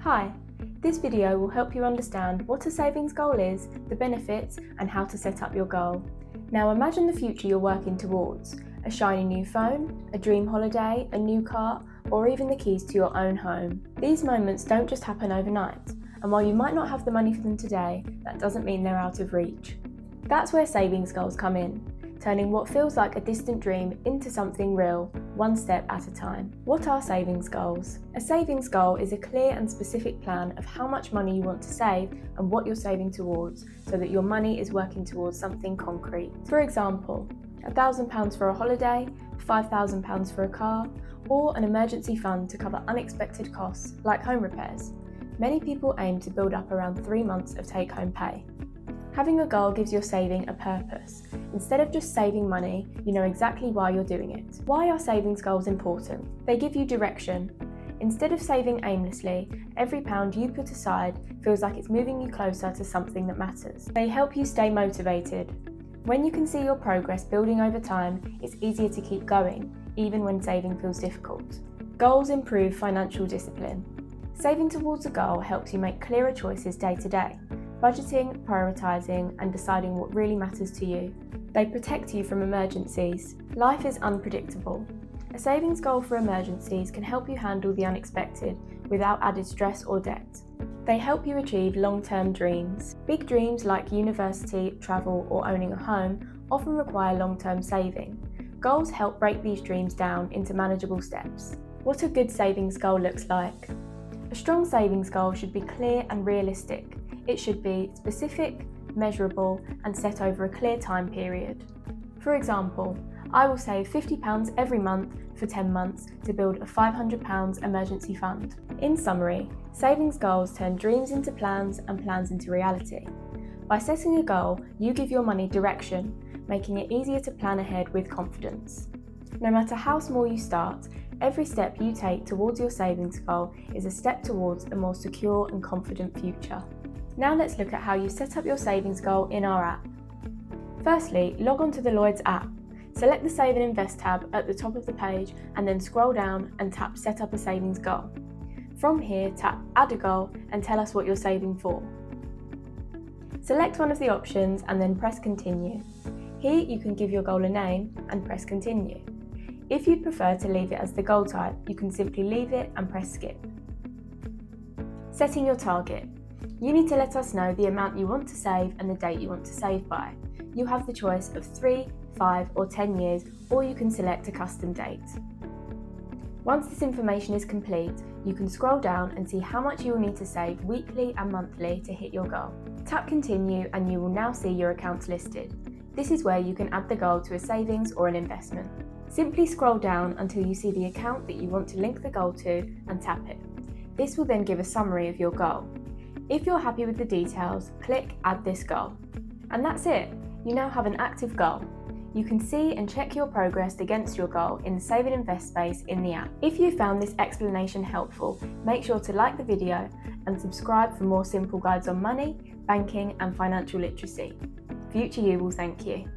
Hi, this video will help you understand what a savings goal is, the benefits, and how to set up your goal. Now imagine the future you're working towards: a shiny new phone, a dream holiday, a new car, or even the keys to your own home. These moments don't just happen overnight, and while you might not have the money for them today, that doesn't mean they're out of reach. That's where savings goals come in, turning what feels like a distant dream into something real, one step at a time. What are savings goals? A savings goal is a clear and specific plan of how much money you want to save and what you're saving towards, so that your money is working towards something concrete. For example, £1,000 for a holiday, £5,000 for a car, or an emergency fund to cover unexpected costs like home repairs. Many people aim to build up around 3 months of take-home pay. Having a goal gives your saving a purpose. Instead of just saving money, you know exactly why you're doing it. Why are savings goals important? They give you direction. Instead of saving aimlessly, every pound you put aside feels like it's moving you closer to something that matters. They help you stay motivated. When you can see your progress building over time, it's easier to keep going, even when saving feels difficult. Goals improve financial discipline. Saving towards a goal helps you make clearer choices day to day, budgeting, prioritising, and deciding what really matters to you. They protect you from emergencies. Life is unpredictable. A savings goal for emergencies can help you handle the unexpected without added stress or debt. They help you achieve long-term dreams. Big dreams like university, travel, or owning a home often require long-term saving. Goals help break these dreams down into manageable steps. What a good savings goal looks like. A strong savings goal should be clear and realistic. It should be specific, measurable, and set over a clear time period. For example, I will save £50 every month for 10 months to build a £500 emergency fund. In summary, savings goals turn dreams into plans and plans into reality. By setting a goal, you give your money direction, making it easier to plan ahead with confidence. No matter how small you start, every step you take towards your savings goal is a step towards a more secure and confident future. Now let's look at how you set up your savings goal in our app. Firstly, log on to the Lloyds app. Select the Save and Invest tab at the top of the page and then scroll down and tap Set up a savings goal. From here, tap Add a goal and tell us what you're saving for. Select one of the options and then press Continue. Here you can give your goal a name and press Continue. If you'd prefer to leave it as the goal type, you can simply leave it and press Skip. Setting your target. You need to let us know the amount you want to save and the date you want to save by. You have the choice of 3, 5 or 10 years, or you can select a custom date. Once this information is complete, you can scroll down and see how much you will need to save weekly and monthly to hit your goal. Tap Continue and you will now see your accounts listed. This is where you can add the goal to a savings or an investment. Simply scroll down until you see the account that you want to link the goal to and tap it. This will then give a summary of your goal. If you're happy with the details, click Add this goal. And that's it, you now have an active goal. You can see and check your progress against your goal in the Save and Invest space in the app. If you found this explanation helpful, make sure to like the video and subscribe for more simple guides on money, banking and financial literacy. Future you will thank you.